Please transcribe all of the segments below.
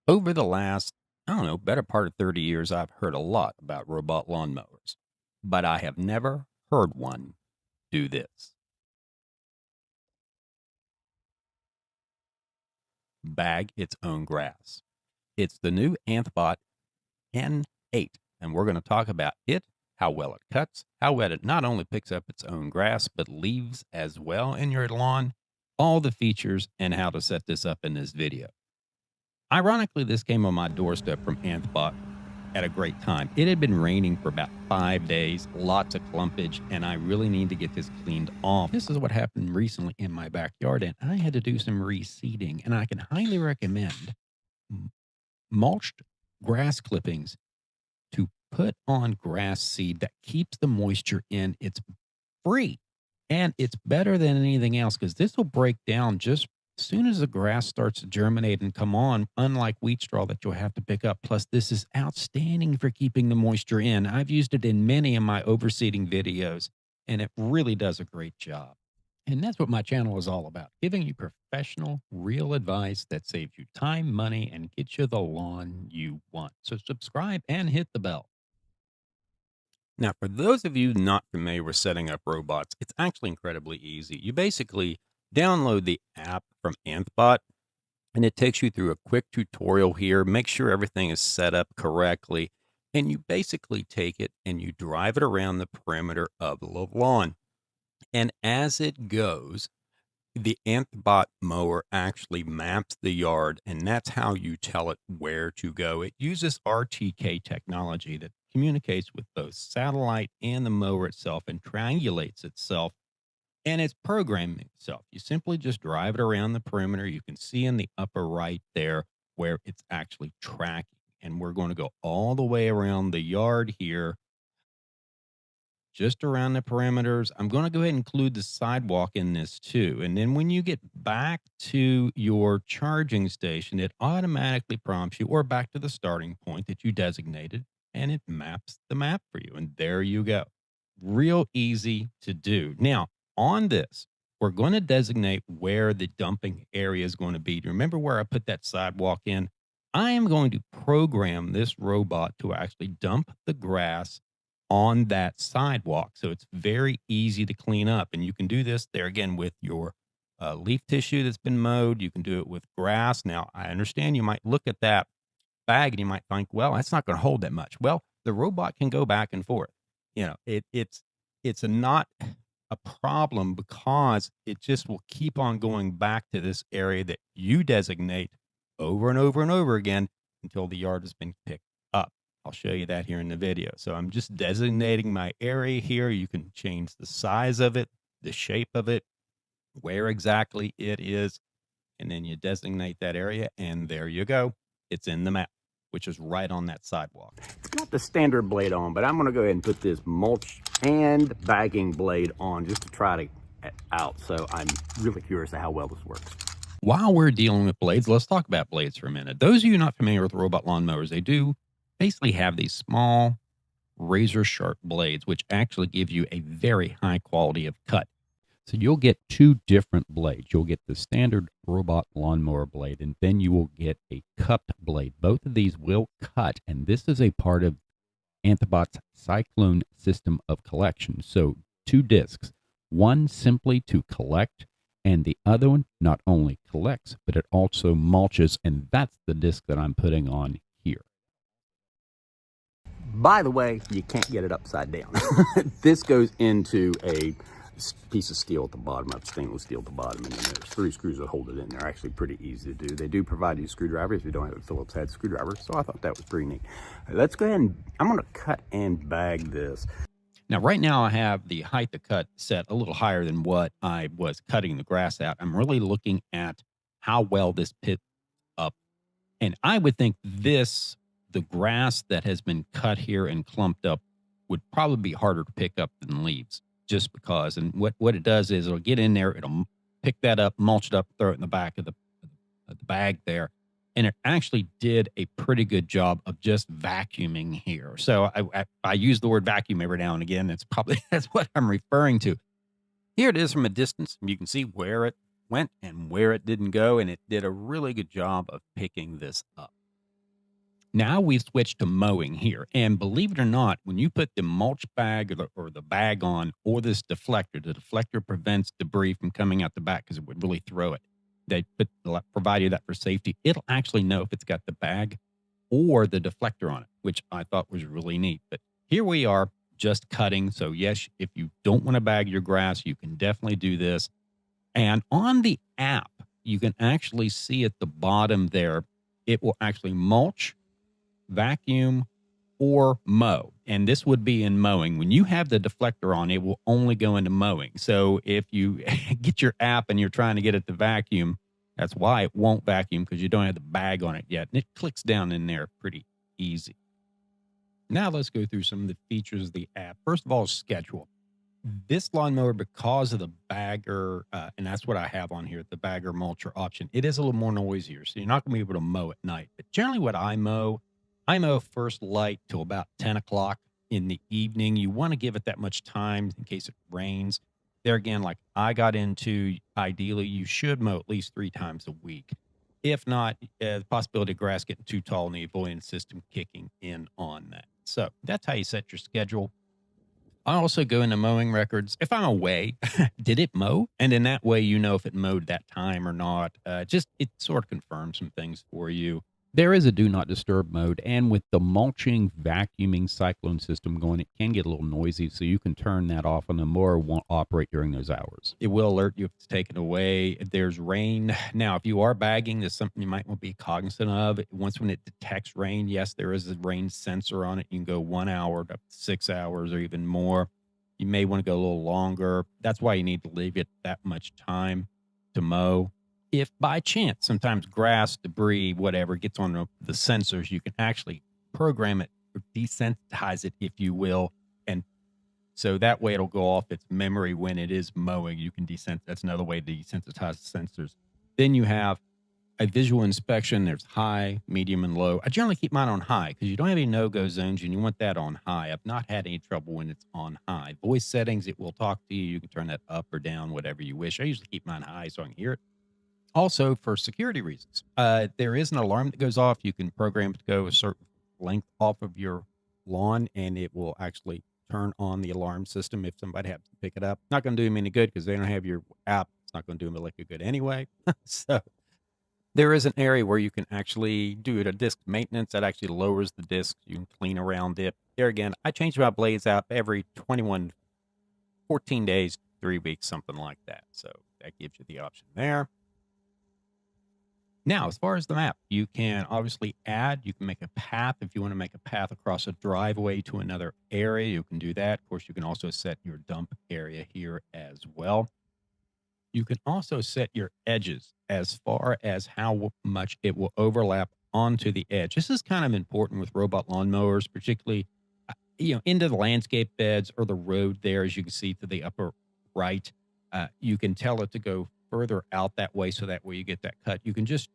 Over the last, I don't know, better part of 30 years, I've heard a lot about robot lawnmowers, but I have never heard one do this. Bag its own grass. It's the new ANTHBOT N8, and we're going to talk about it, how well it cuts, how well it not only picks up its own grass, but leaves as well in your lawn, all the features, and how to set this up in this video. Ironically, this came on my doorstep from ANTHBOT at a great time. It had been raining for about 5 days, lots of clumpage, and I really need to get this cleaned off. This is what happened recently in my backyard, and I had to do some reseeding, and I can highly recommend mulched grass clippings to put on grass seed that keeps the moisture in. It's free and it's better than anything else because this will break down just as soon as the grass starts to germinate and come on, unlike wheat straw that you'll have to pick up. Plus, this is outstanding for keeping the moisture in. I've used it in many of my overseeding videos, and it really does a great job. And that's what my channel is all about, giving you professional, real advice that saves you time, money, and gets you the lawn you want. So subscribe and hit the bell. Now, for those of you not familiar with setting up robots, it's actually incredibly easy. You basically download the app from ANTHBOT, and it takes you through a quick tutorial here. Make sure everything is set up correctly, and you basically take it and you drive it around the perimeter of the lawn. And as it goes, the ANTHBOT mower actually maps the yard, and that's how you tell it where to go. It uses RTK technology that communicates with both satellite and the mower itself and triangulates itself, and it's programming itself. You simply just drive it around the perimeter. You can see in the upper right there where it's actually tracking. And we're going to go all the way around the yard here, just around the perimeters. I'm going to go ahead and include the sidewalk in this too. And then when you get back to your charging station, it automatically prompts you or back to the starting point that you designated, and it maps the map for you. And there you go. Real easy to do. Now, on this, we're going to designate where the dumping area is going to be. Remember where I put that sidewalk in? I am going to program this robot to actually dump the grass on that sidewalk. So it's very easy to clean up. And you can do this there again with your leaf tissue that's been mowed. You can do it with grass. Now, I understand you might look at that bag and you might think, well, that's not going to hold that much. Well, the robot can go back and forth. You know, it's not a problem because it just will keep on going back to this area that you designate over and over and over again until the yard has been picked up. I'll show you that here in the video. So I'm just designating my area here. You can change the size of it, the shape of it, where exactly it is, and then you designate that area, and there you go. It's in the map, which is right on that sidewalk. It's got the standard blade on, but I'm going to go ahead and put this mulch and bagging blade on just to try to get out. So I'm really curious to how well this works. While we're dealing with blades, let's talk about blades for a minute. Those of you not familiar with robot lawnmowers, they do basically have these small razor sharp blades, which actually give you a very high quality of cut. So you'll get two different blades. You'll get the standard robot lawnmower blade, and then you will get a cupped blade. Both of these will cut, and this is a part of ANTHBOT's Cyclone system of collection. So two discs, one simply to collect, and the other one not only collects, but it also mulches, and that's the disc that I'm putting on here. By the way, you can't get it upside down. This goes into a piece of steel at the bottom, of stainless steel at the bottom, and then there's 3 screws that hold it in. They're actually pretty easy to do. They do provide you screwdrivers if you don't have a Phillips head screwdriver, so I thought that was pretty neat. Let's go ahead and I'm going to cut and bag this. Now, right now I have the height to cut set a little higher than what I was cutting the grass at. I'm really looking at how well this pit up, and I would think the grass that has been cut here and clumped up would probably be harder to pick up than leaves, just because. And what it does is it'll get in there, it'll pick that up, mulch it up, throw it in the back of the bag there. And it actually did a pretty good job of just vacuuming here. So I use the word vacuum every now and again. That's what I'm referring to. Here it is from a distance. You can see where it went and where it didn't go. And it did a really good job of picking this up. Now we've switched to mowing here. And believe it or not, when you put the mulch bag or the bag on or this deflector, the deflector prevents debris from coming out the back because it would really throw it. They provide you that for safety. It'll actually know if it's got the bag or the deflector on it, which I thought was really neat. But here we are just cutting. So, yes, if you don't want to bag your grass, you can definitely do this. And on the app, you can actually see at the bottom there, it will actually mulch, vacuum, or mow. And this would be in mowing. When you have the deflector on, it will only go into mowing. So if you get your app and you're trying to get it to vacuum, that's why it won't vacuum, because you don't have the bag on it yet. And it clicks down in there pretty easy. Now let's go through some of the features of the app. First of all, schedule. This lawnmower, because of the bagger, and that's what I have on here, the bagger mulcher option, it is a little more noisier. So you're not going to be able to mow at night. But generally what I mow first light till about 10 o'clock in the evening. You want to give it that much time in case it rains. There again, like I got into, ideally, you should mow at least 3 times a week. If not, the possibility of grass getting too tall and the avoidance system kicking in on that. So that's how you set your schedule. I also go into mowing records. If I'm away, did it mow? And in that way, you know if it mowed that time or not. It sort of confirms some things for you. There is a do not disturb mode, and with the mulching, vacuuming Cyclone system going, it can get a little noisy, so you can turn that off, and the mower won't operate during those hours. It will alert you if it's taken away. If there's rain. Now, if you are bagging, there's something you might want to be cognizant of. Once when it detects rain, yes, there is a rain sensor on it. You can go 1 hour up to 6 hours or even more. You may want to go a little longer. That's why you need to leave it that much time to mow. If by chance, sometimes grass, debris, whatever, gets on the sensors, you can actually program it or desensitize it, if you will. And so that way it'll go off its memory when it is mowing. You can that's another way to desensitize the sensors. Then you have a visual inspection. There's high, medium, and low. I generally keep mine on high because you don't have any no-go zones and you want that on high. I've not had any trouble when it's on high. Voice settings, it will talk to you. You can turn that up or down, whatever you wish. I usually keep mine high so I can hear it. Also, for security reasons, there is an alarm that goes off. You can program it to go a certain length off of your lawn, and it will actually turn on the alarm system if somebody happens to pick it up. Not going to do them any good because they don't have your app. It's not going to do them like a good anyway. So there is an area where you can actually do a disc maintenance that actually lowers the disc. You can clean around it. There again, I change my blades out every 14 days, 3 weeks, something like that. So that gives you the option there. Now, as far as the map, you can obviously you can make a path. If you want to make a path across a driveway to another area, you can do that. Of course, you can also set your dump area here as well. You can also set your edges as far as how much it will overlap onto the edge. This is kind of important with robot lawnmowers, particularly into the landscape beds or the road there, as you can see to the upper right. You can tell it to go further out that way, so that way you get that cut. You can just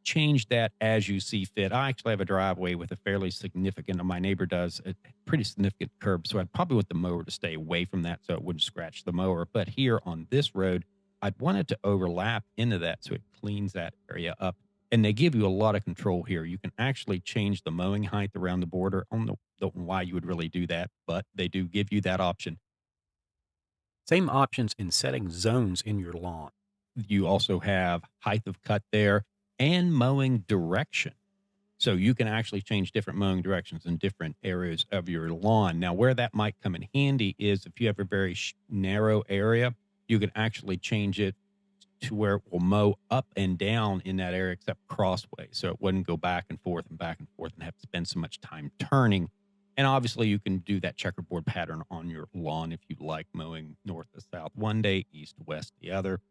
change that as you see fit. I actually have a driveway with a fairly significant, my neighbor does, a pretty significant curb, so I'd probably want the mower to stay away from that so it wouldn't scratch the mower. But here on this road, I'd want it to overlap into that so it cleans that area up. And they give you a lot of control here. You can actually change the mowing height around the border. I don't know why you would really do that, but they do give you that option. Same options in setting zones in your lawn. You also have height of cut there and mowing direction. So you can actually change different mowing directions in different areas of your lawn. Now, where that might come in handy is if you have a very narrow area, you can actually change it to where it will mow up and down in that area except crossway. So it wouldn't go back and forth and have to spend so much time turning. And obviously you can do that checkerboard pattern on your lawn if you like, mowing north to south one day, east to west the other.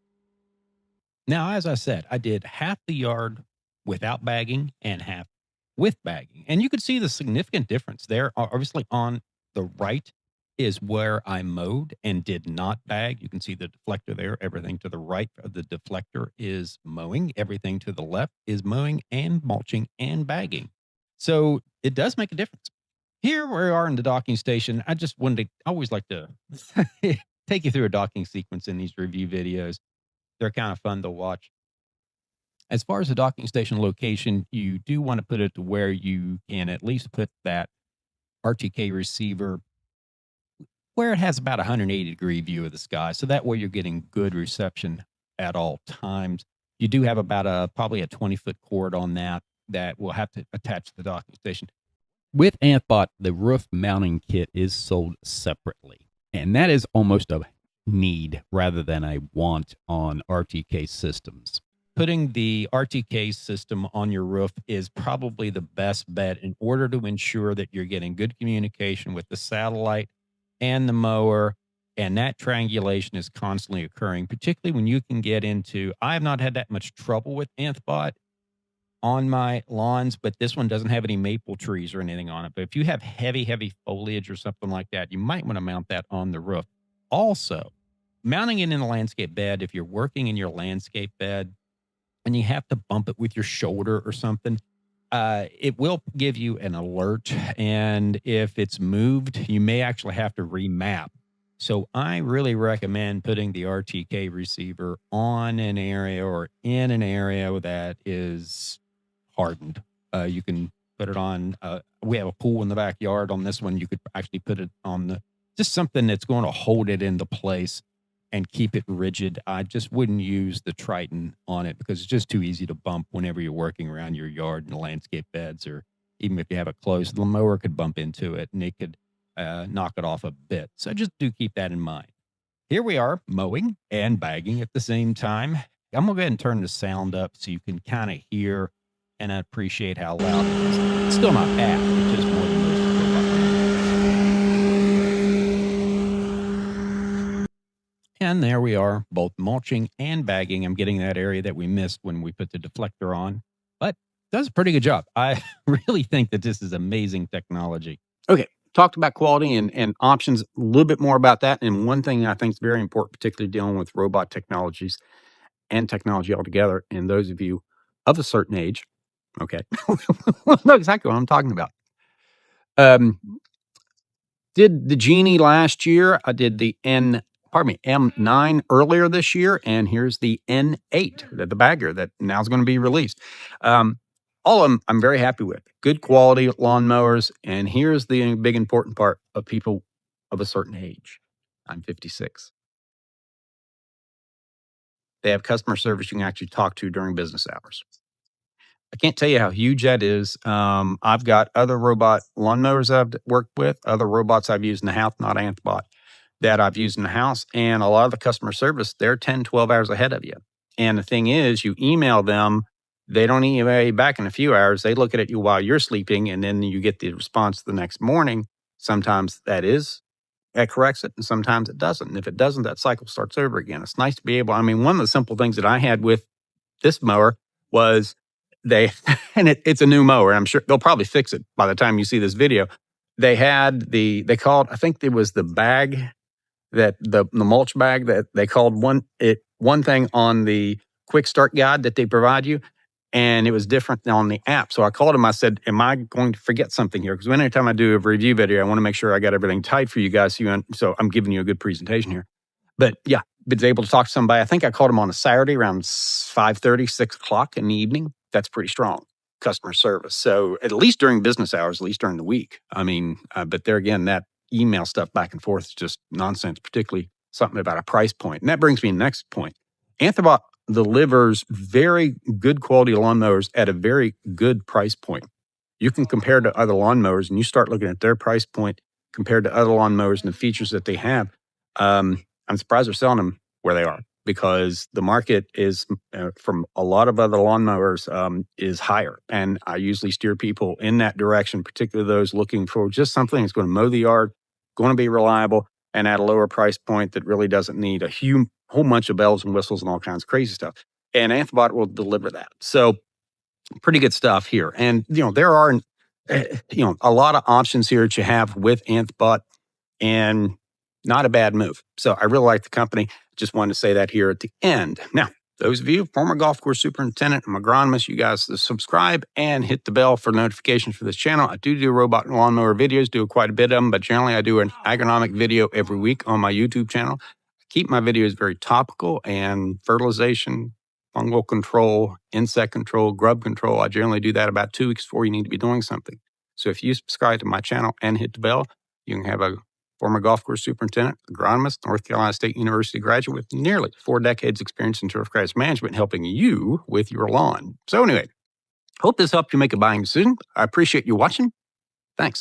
Now, as I said, I did half the yard without bagging and half with bagging. And you could see the significant difference there. Obviously on the right is where I mowed and did not bag. You can see the deflector there. Everything to the right of the deflector is mowing. Everything to the left is mowing and mulching and bagging. So it does make a difference. Here we are in the docking station. I always like to take you through a docking sequence in these review videos. They're kind of fun to watch. As far as the docking station location, you do want to put it to where you can at least put that RTK receiver where it has about a 180-degree view of the sky. So that way you're getting good reception at all times. You do have about probably a 20-foot cord on that will have to attach to the docking station. With ANTHBOT, the roof mounting kit is sold separately, and that is almost a need rather than a want on RTK systems. Putting the RTK system on your roof is probably the best bet in order to ensure that you're getting good communication with the satellite and the mower, and that triangulation is constantly occurring, particularly when you can get into. I have not had that much trouble with ANTHBOT on my lawns, but this one doesn't have any maple trees or anything on it. But if you have heavy foliage or something like that, you might want to mount that on the roof. Also, mounting it in a landscape bed, if you're working in your landscape bed and you have to bump it with your shoulder or something, it will give you an alert. And if it's moved, you may actually have to remap. So I really recommend putting the RTK receiver on an area or in an area that is hardened. You can put it on. We have a pool in the backyard. On this one, you could actually put it on just something that's going to hold it into place and keep it rigid. I just wouldn't use the Triton on it because it's just too easy to bump whenever you're working around your yard and landscape beds, or even if you have it closed, the mower could bump into it and it could knock it off a bit. So just do keep that in mind. Here we are mowing and bagging at the same time. I'm going to go ahead and turn the sound up so you can kind of hear and appreciate how loud it is. It's still not bad. It's just more than most robot. And there we are, both mulching and bagging. I'm getting that area that we missed when we put the deflector on, but does a pretty good job. I really think that this is amazing technology. Okay, talked about quality and options, a little bit more about that. And one thing I think is very important, particularly dealing with robot technologies and technology altogether, and those of you of a certain age, okay, know exactly what I'm talking about. Did the Genie last year. I did the M9 earlier this year, and here's the N8, the bagger that now is going to be released. All of them I'm very happy with. Good quality lawnmowers, and here's the big important part of people of a certain age. I'm 56. They have customer service you can actually talk to during business hours. I can't tell you how huge that is. I've got other robot lawnmowers I've worked with, other robots I've used in the house, not ANTHBOT, that I've used in the house. And a lot of the customer service, they're 10, 12 hours ahead of you. And the thing is, you email them, they don't email you back in a few hours. They look at you while you're sleeping, and then you get the response the next morning. Sometimes that corrects it, and sometimes it doesn't. And if it doesn't, that cycle starts over again. It's nice to be able, one of the simple things that I had with this mower was and it's a new mower. I'm sure they'll probably fix it by the time you see this video. They called, I think it was the bag that the mulch bag that they called one thing on the quick start guide that they provide you. And it was different on the app. So I called him. I said, am I going to forget something here? Because anytime I do a review video, I want to make sure I got everything tight for you guys. So I'm giving you a good presentation here. But yeah, was able to talk to somebody. I think I called him on a Saturday around 5:30, 6 o'clock in the evening. That's pretty strong customer service. So at least during business hours, at least during the week. But there again, that email stuff back and forth is just nonsense, particularly something about a price point. And that brings me to the next point. ANTHBOT delivers very good quality lawnmowers at a very good price point. You can compare to other lawnmowers, and you start looking at their price point compared to other lawnmowers and the features that they have. I'm surprised they're selling them where they are, because the market is from a lot of other lawnmowers is higher. And I usually steer people in that direction, particularly those looking for just something that's going to mow the yard, going to be reliable, and at a lower price point that really doesn't need a whole bunch of bells and whistles and all kinds of crazy stuff. And ANTHBOT will deliver that. So pretty good stuff here. And, there are, a lot of options here that you have with ANTHBOT, and not a bad move. So I really like the company. Just wanted to say that here at the end. Now, those of you, former golf course superintendent, I'm agronomist, you guys subscribe and hit the bell for notifications for this channel. I do robot and lawnmower videos, do quite a bit of them, but generally I do an agronomic video every week on my YouTube channel. I keep my videos very topical, and fertilization, fungal control, insect control, grub control. I generally do that about 2 weeks before you need to be doing something. So if you subscribe to my channel and hit the bell, you can have a former golf course superintendent, agronomist, North Carolina State University graduate with nearly 4 decades experience in turf grass management helping you with your lawn. So anyway, hope this helped you make a buying decision. I appreciate you watching. Thanks.